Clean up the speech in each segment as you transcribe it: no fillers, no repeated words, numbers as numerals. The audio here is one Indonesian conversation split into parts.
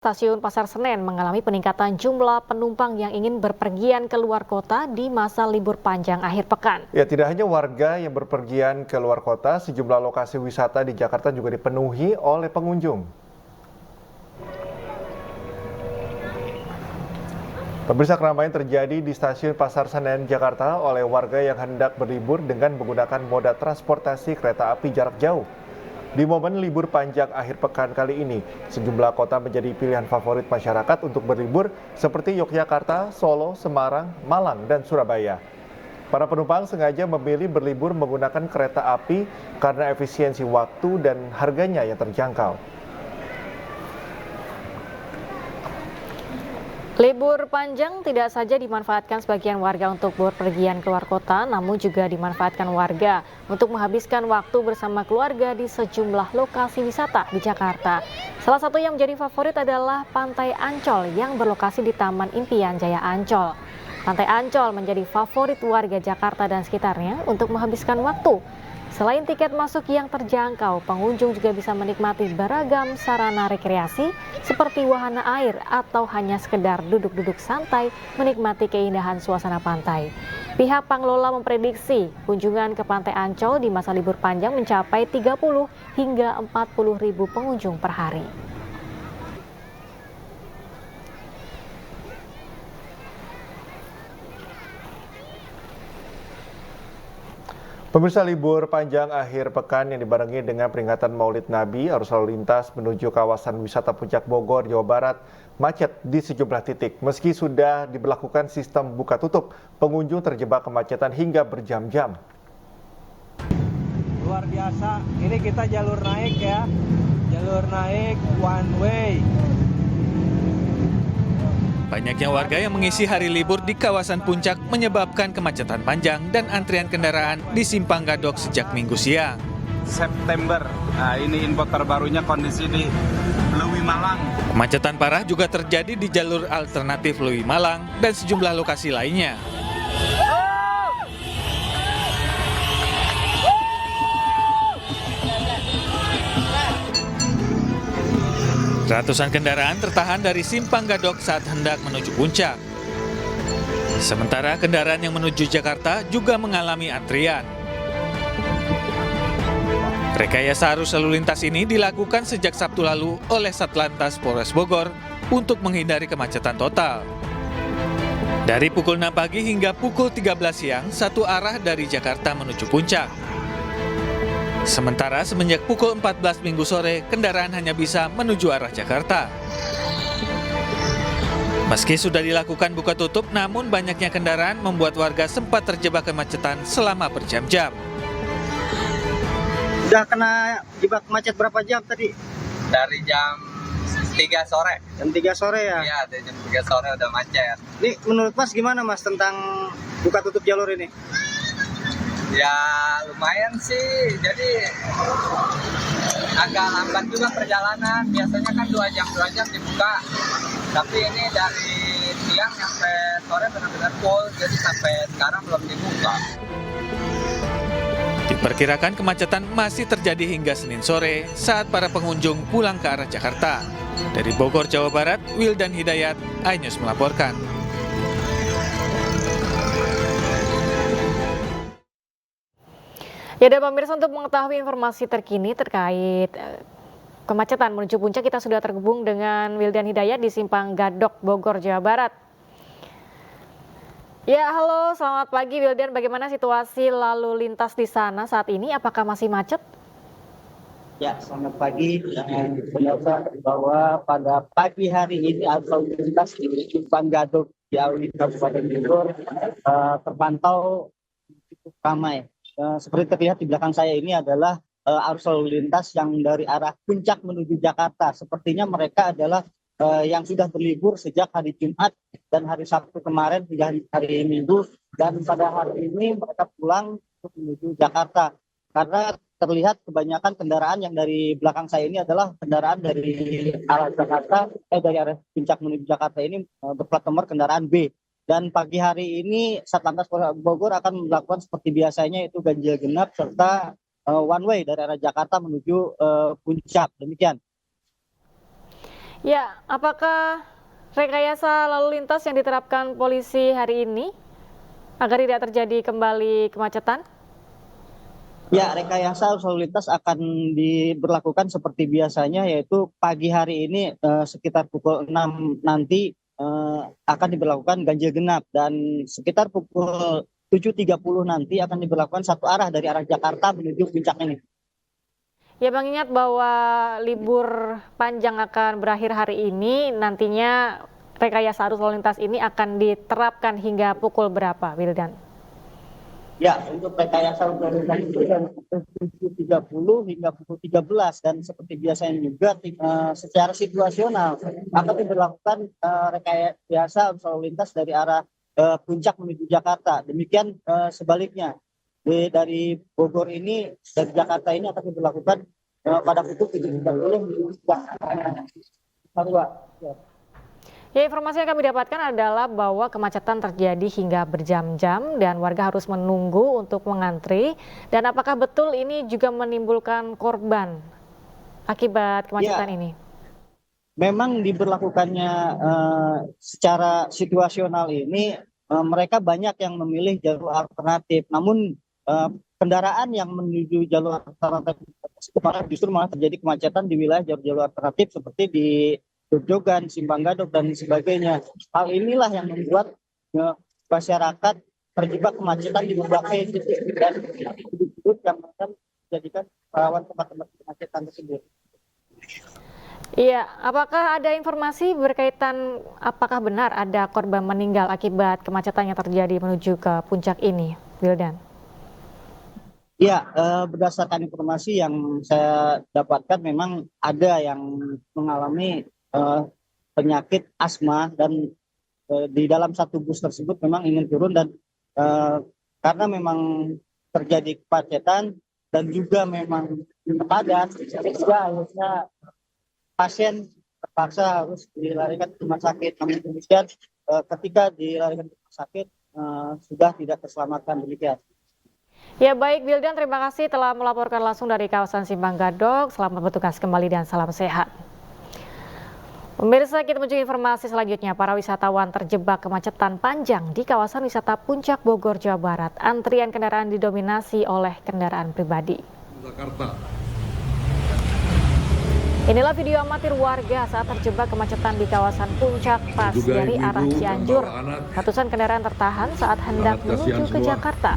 Stasiun Pasar Senen mengalami peningkatan jumlah penumpang yang ingin berpergian ke luar kota di masa libur panjang akhir pekan. Ya, tidak hanya warga yang berpergian ke luar kota, sejumlah lokasi wisata di Jakarta juga dipenuhi oleh pengunjung. Pemirsa, keramaian terjadi di Stasiun Pasar Senen, Jakarta oleh warga yang hendak berlibur dengan menggunakan moda transportasi kereta api jarak jauh. Di momen libur panjang akhir pekan kali ini, sejumlah kota menjadi pilihan favorit masyarakat untuk berlibur seperti Yogyakarta, Solo, Semarang, Malang, dan Surabaya. Para penumpang sengaja memilih berlibur menggunakan kereta api karena efisiensi waktu dan harganya yang terjangkau. Libur panjang tidak saja dimanfaatkan sebagian warga untuk berpergian keluar kota, namun juga dimanfaatkan warga untuk menghabiskan waktu bersama keluarga di sejumlah lokasi wisata di Jakarta. Salah satu yang menjadi favorit adalah Pantai Ancol yang berlokasi di Taman Impian Jaya Ancol. Pantai Ancol menjadi favorit warga Jakarta dan sekitarnya untuk menghabiskan waktu. Selain tiket masuk yang terjangkau, pengunjung juga bisa menikmati beragam sarana rekreasi seperti wahana air atau hanya sekedar duduk-duduk santai menikmati keindahan suasana pantai. Pihak pengelola memprediksi kunjungan ke Pantai Ancol di masa libur panjang mencapai 30 hingga 40 ribu pengunjung per hari. Pemirsa, libur panjang akhir pekan yang dibarengi dengan peringatan Maulid Nabi, arus lalu lintas menuju kawasan wisata Puncak Bogor, Jawa Barat macet di sejumlah titik. Meski sudah diberlakukan sistem buka tutup, pengunjung terjebak kemacetan hingga berjam-jam. Luar biasa, ini kita jalur naik ya, jalur naik one way. Banyaknya warga yang mengisi hari libur di kawasan Puncak menyebabkan kemacetan panjang dan antrian kendaraan di Simpang Gadok sejak Minggu siang. September, nah ini info terbarunya kondisi di Lewi Malang. Kemacetan parah juga terjadi di jalur alternatif Lewi Malang dan sejumlah lokasi lainnya. Ratusan kendaraan tertahan dari Simpang Gadok saat hendak menuju Puncak. Sementara kendaraan yang menuju Jakarta juga mengalami antrian. Rekayasa arus lalu lintas ini dilakukan sejak Sabtu lalu oleh Satlantas Polres Bogor untuk menghindari kemacetan total. Dari pukul 6 pagi hingga pukul 13 siang, satu arah dari Jakarta menuju Puncak. Sementara semenjak pukul 14 Minggu sore, kendaraan hanya bisa menuju arah Jakarta. Meski sudah dilakukan buka tutup, namun banyaknya kendaraan membuat warga sempat terjebak kemacetan selama berjam-jam. Udah kena jebak macet berapa jam tadi? Dari jam 3 sore. Jam 3 sore ya? Iya, dari jam 3 sore udah macet. Ini menurut Mas gimana Mas tentang buka tutup jalur ini? Ya lumayan sih, jadi agak lambat juga perjalanan. Biasanya kan 2 jam dibuka, tapi ini dari siang sampai sore benar-benar full, jadi sampai sekarang belum dibuka. Diperkirakan kemacetan masih terjadi hingga Senin sore saat para pengunjung pulang ke arah Jakarta. Dari Bogor, Jawa Barat, Wildan Hidayat, iNews melaporkan. Ya, dan pemirsa, untuk mengetahui informasi terkini terkait kemacetan menuju Puncak, kita sudah terhubung dengan Wildan Hidayat di Simpang Gadok, Bogor, Jawa Barat. Ya, halo, selamat pagi Wildan. Bagaimana situasi lalu lintas di sana saat ini? Apakah masih macet? Ya, selamat pagi. Pemirsa, bahwa pada pagi hari ini lalu lintas di Simpang Gadok di Kabupaten Bogor terpantau cukup ramai. Seperti terlihat di belakang saya ini adalah arus lalu lintas yang dari arah Puncak menuju Jakarta. Sepertinya mereka adalah yang sudah berlibur sejak hari Jumat dan hari Sabtu kemarin hingga hari Minggu, dan pada hari ini mereka pulang untuk menuju Jakarta. Karena terlihat kebanyakan kendaraan yang dari belakang saya ini adalah kendaraan dari arah Jakarta, dari arah Puncak menuju Jakarta ini berplat nomor kendaraan B. Dan pagi hari ini Satlantas Polres Bogor akan melakukan seperti biasanya, yaitu ganjil genap serta one way dari arah Jakarta menuju Puncak. Demikian. Ya, apakah rekayasa lalu lintas yang diterapkan polisi hari ini agar tidak terjadi kembali kemacetan? Ya, rekayasa arus lalu lintas akan diberlakukan seperti biasanya, yaitu pagi hari ini sekitar pukul 6 nanti akan diberlakukan ganjil genap, dan sekitar pukul 7.30 nanti akan diberlakukan satu arah dari arah Jakarta menuju puncak ini. Ya, Bang, ingat bahwa libur panjang akan berakhir hari ini, nantinya rekayasa arus lalu lintas ini akan diterapkan hingga pukul berapa, Wildan? Ya, untuk rekayasa arus lalu lintas itu dari pukul 7.30 hingga pukul 13, dan seperti biasanya juga secara situasional akan diberlakukan rekayasa arus lalu lintas dari arah puncak menuju Jakarta. Demikian sebaliknya. Dari Bogor ini, dari Jakarta ini akan diberlakukan pada pukul 7.30 menuju Jakarta. Ya, informasi yang kami dapatkan adalah bahwa kemacetan terjadi hingga berjam-jam dan warga harus menunggu untuk mengantri. Dan apakah betul ini juga menimbulkan korban akibat kemacetan ini? Memang diberlakukannya secara situasional ini, mereka banyak yang memilih jalur alternatif. Namun kendaraan yang menuju jalur alternatif justru malah terjadi kemacetan di wilayah jalur-jalur alternatif seperti di Grojogan, Simpang Gadok, dan sebagainya. Hal inilah yang membuat masyarakat terjebak kemacetan di berbagai titik dan titik yang akan menjadikan rawan tempat-tempat kemacetan tersebut. Iya, apakah ada informasi berkaitan apakah benar ada korban meninggal akibat kemacetan yang terjadi menuju ke puncak ini, Wildan? Ya, berdasarkan informasi yang saya dapatkan memang ada yang mengalami penyakit asma, dan di dalam satu bus tersebut memang ingin turun, dan karena memang terjadi kemacetan dan juga memang padat, sehingga akhirnya pasien terpaksa harus dilarikan ke rumah sakit. Namun demikian ketika dilarikan ke rumah sakit sudah tidak terselamatkan, demikian. Ya, baik Wildan, terima kasih telah melaporkan langsung dari kawasan Simpang Gadok. Selamat bertugas kembali dan salam sehat. Pemirsa, kita menuju informasi selanjutnya. Para wisatawan terjebak kemacetan panjang di kawasan wisata Puncak Bogor, Jawa Barat. Antrian kendaraan didominasi oleh kendaraan pribadi. Jakarta. Inilah video amatir warga saat terjebak kemacetan di kawasan Puncak pas dari arah Cianjur. Ratusan kendaraan tertahan saat hendak menuju ke Jakarta.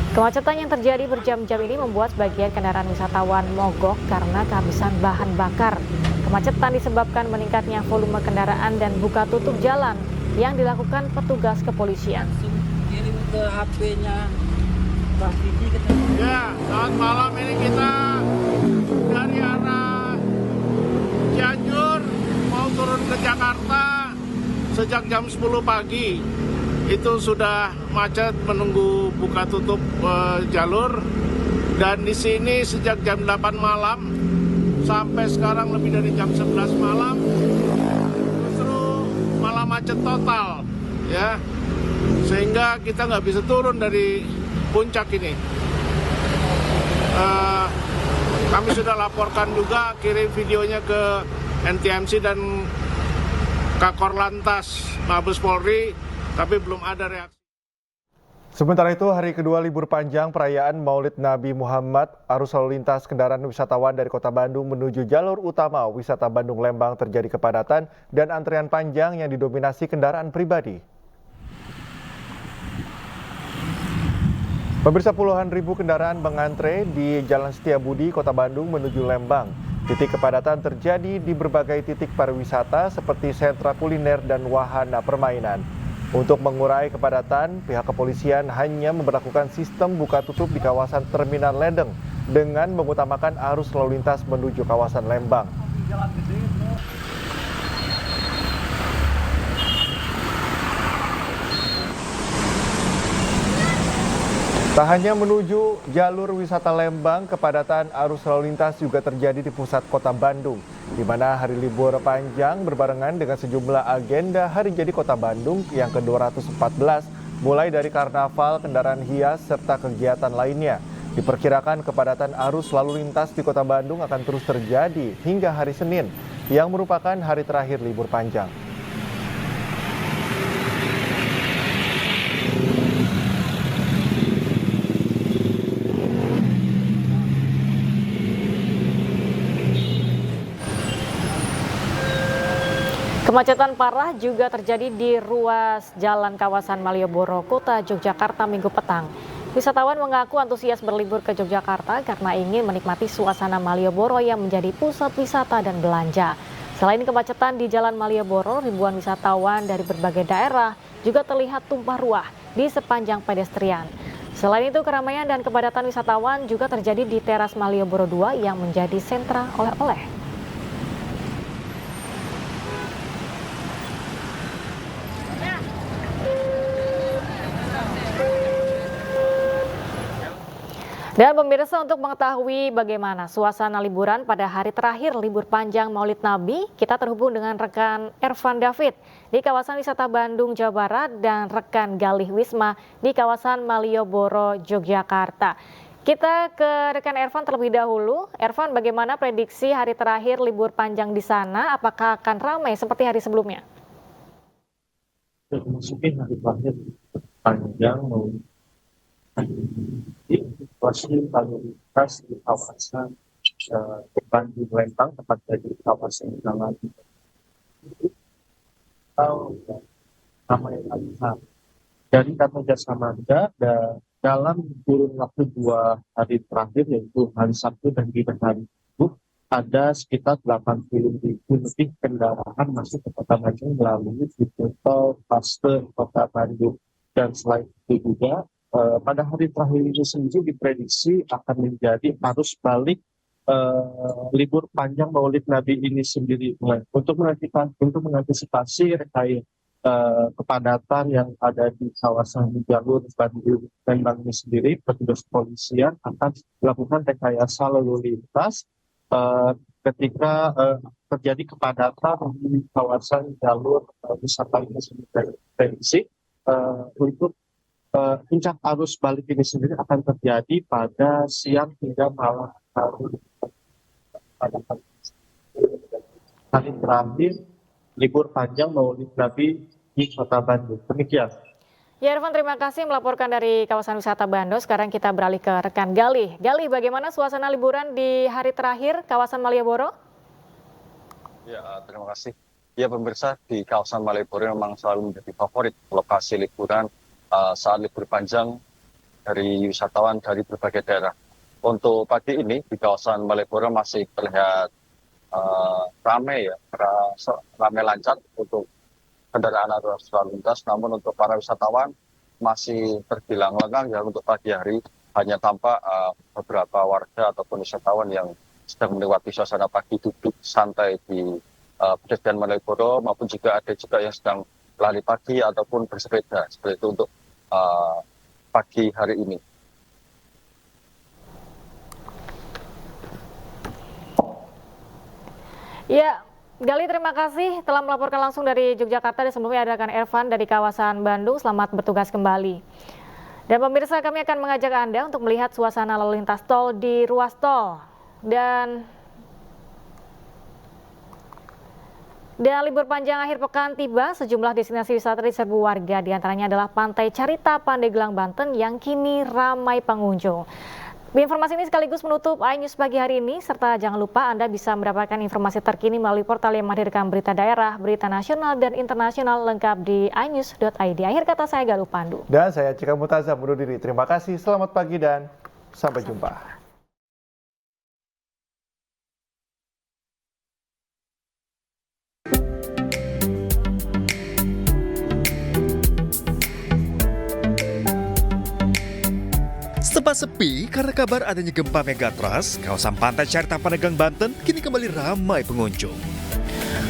Kemacetan yang terjadi berjam-jam ini membuat sebagian kendaraan wisatawan mogok karena kehabisan bahan bakar. Kemacetan disebabkan meningkatnya volume kendaraan dan buka tutup jalan yang dilakukan petugas kepolisian. Kirim ke HP-nya Pak Didi. Ya, saat malam ini kita dari arah Cianjur mau turun ke Jakarta sejak jam 10 pagi. Itu sudah macet menunggu buka tutup jalur, dan di sini sejak jam 8 malam sampai sekarang lebih dari jam 11 malam justru malah macet total, ya, sehingga kita nggak bisa turun dari puncak ini. Kami sudah laporkan juga, kirim videonya ke NTMC dan Kakor Lantas Mabes Polri, tapi belum ada reaksi. Sementara itu, hari kedua libur panjang perayaan Maulid Nabi Muhammad, arus lalu lintas kendaraan wisatawan dari kota Bandung menuju jalur utama wisata Bandung Lembang terjadi kepadatan dan antrian panjang yang didominasi kendaraan pribadi. Pemirsa, puluhan ribu kendaraan mengantre di Jalan Setiabudi, Kota Bandung menuju Lembang. Titik kepadatan terjadi di berbagai titik pariwisata seperti sentra kuliner dan wahana permainan. Untuk mengurai kepadatan, pihak kepolisian hanya memberlakukan sistem buka tutup di kawasan Terminal Ledeng dengan mengutamakan arus lalu lintas menuju kawasan Lembang. Tak hanya menuju jalur wisata Lembang, kepadatan arus lalu lintas juga terjadi di pusat kota Bandung, di mana hari libur panjang berbarengan dengan sejumlah agenda Hari Jadi Kota Bandung yang ke-214, mulai dari karnaval, kendaraan hias, serta kegiatan lainnya. Diperkirakan kepadatan arus lalu lintas di Kota Bandung akan terus terjadi hingga hari Senin. yang merupakan hari terakhir libur panjang. Kemacetan parah juga terjadi di ruas jalan kawasan Malioboro, Kota Yogyakarta Minggu petang. Wisatawan mengaku antusias berlibur ke Yogyakarta karena ingin menikmati suasana Malioboro yang menjadi pusat wisata dan belanja. Selain kemacetan di Jalan Malioboro, ribuan wisatawan dari berbagai daerah juga terlihat tumpah ruah di sepanjang pedestrian. Selain itu, keramaian dan kepadatan wisatawan juga terjadi di teras Malioboro 2 yang menjadi sentra oleh-oleh. Dan pemirsa, untuk mengetahui bagaimana suasana liburan pada hari terakhir libur panjang Maulid Nabi, kita terhubung dengan rekan Ervan David di kawasan wisata Bandung, Jawa Barat dan rekan Galih Wisma di kawasan Malioboro, Yogyakarta. Kita ke rekan Ervan terlebih dahulu. Ervan, bagaimana prediksi hari terakhir libur panjang di sana? Apakah akan ramai seperti hari sebelumnya? Memasuki hari terakhir panjang situasi lalu lintas di kawasan Bandung Lembang, tepatnya di kawasan Jalan ramai lancar. Dari kata Jasa Marga, dalam kurun waktu 2 hari terakhir, yaitu hari Sabtu dan juga hari Minggu, ada sekitar 80.000 lebih kendaraan masuk ke Kota Bandung melalui tol Paster Kota Bandung. Dan selain itu juga pada hari terakhir ini sendiri diprediksi akan menjadi arus balik libur panjang Maulid Nabi ini sendiri. Untuk mengantisipasi rekayasa kepadatan yang ada di kawasan jalur Bandung Lembang ini sendiri, petugas kepolisian akan melakukan rekayasa lalu lintas ketika terjadi kepadatan di kawasan jalur wisata ini sendiri. Prediksi untuk puncak arus balik ini sendiri akan terjadi pada siang hingga malam pada hari terakhir libur panjang Maulid Nabi di Kota Bandung. Demikian. Ya, Ervan, terima kasih melaporkan dari kawasan wisata Bandung. Sekarang kita beralih ke rekan Galih. Galih, bagaimana suasana liburan di hari terakhir kawasan Malioboro? Ya, terima kasih. Ya, pemirsa, di kawasan Malioboro memang selalu menjadi favorit lokasi liburan saat libur panjang dari wisatawan dari berbagai daerah. Untuk pagi ini di kawasan Malioboro masih terlihat ramai lancar untuk kendaraan arus lalu lintas. Namun untuk para wisatawan masih terbilang lengang ya untuk pagi hari. Hanya tampak beberapa warga ataupun wisatawan yang sedang melewati suasana pagi duduk santai di pedestrian Malioboro, maupun juga ada juga yang sedang lari pagi ataupun bersepeda seperti itu untuk pagi hari ini. Ya, Gali, terima kasih telah melaporkan langsung dari Yogyakarta. Dan sebelumnya ada rekan Ervan dari kawasan Bandung. Selamat bertugas kembali. Dan pemirsa, kami akan mengajak Anda untuk melihat suasana lalu lintas tol di ruas tol. Dan libur panjang akhir pekan tiba, sejumlah destinasi wisata diserbu warga. Di antaranya adalah Pantai Carita, Pandeglang, Banten yang kini ramai pengunjung. Informasi ini sekaligus menutup iNews pagi hari ini, serta jangan lupa Anda bisa mendapatkan informasi terkini melalui portal yang menghadirkan berita daerah, berita nasional dan internasional lengkap di iNews.id. Akhir kata saya Galuh Pandu. Dan saya Cika Mutaza undur diri. Terima kasih, selamat pagi dan sampai jumpa. Sempat sepi karena kabar adanya gempa megatrust, kawasan Pantai Carita Pandeglang, Banten kini kembali ramai pengunjung.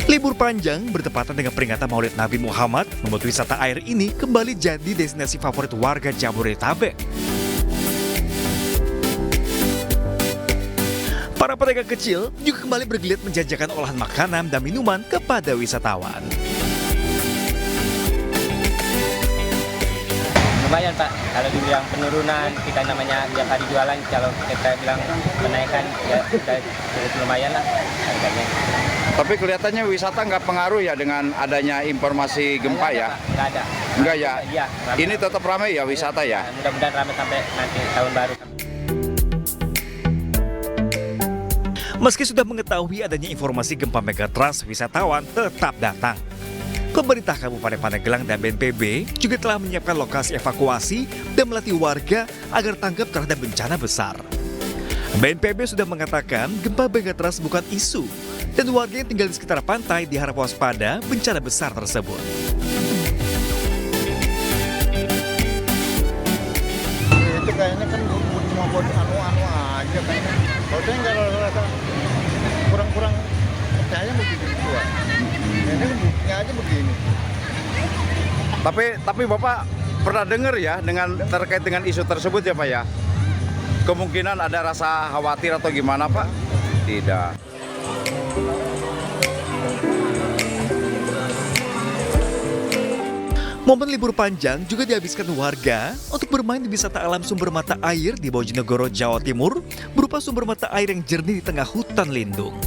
Libur panjang bertepatan dengan peringatan Maulid Nabi Muhammad membuat wisata air ini kembali jadi destinasi favorit warga Jabodetabek. Para pedagang kecil juga kembali bergeliat menjajakan olahan makanan dan minuman kepada wisatawan. lumayan Pak, kalau dibilang penurunan, kita namanya tiap hari jualan, kalau kita bilang kenaikan, ya kita cukup lumayan lah harganya. Tapi kelihatannya wisata nggak pengaruh ya dengan adanya informasi gempa ya? Nggak ada. Enggak ya? Iya. Ini tetap ramai ya wisata ya? Mudah-mudahan ramai sampai nanti tahun baru. Meski sudah mengetahui adanya informasi gempa megatrust, wisatawan tetap datang. Pemerintah Kabupaten Pandeglang dan BNPB juga telah menyiapkan lokasi evakuasi dan melatih warga agar tanggap terhadap bencana besar. BNPB sudah mengatakan gempa megatrust bukan isu dan warga yang tinggal di sekitar pantai diharap waspada bencana besar tersebut. Itu kayaknya kan cuma buat anu-anu aja kan. Kalau saya nggak rasa kurang percaya begitu juga. Ini buktinya aja begini. Tapi Bapak pernah dengar ya terkait dengan isu tersebut ya Pak ya? Kemungkinan ada rasa khawatir atau gimana Pak? Tidak. Momen libur panjang juga dihabiskan warga untuk bermain di wisata alam sumber mata air di Bojonegoro, Jawa Timur berupa sumber mata air yang jernih di tengah hutan lindung.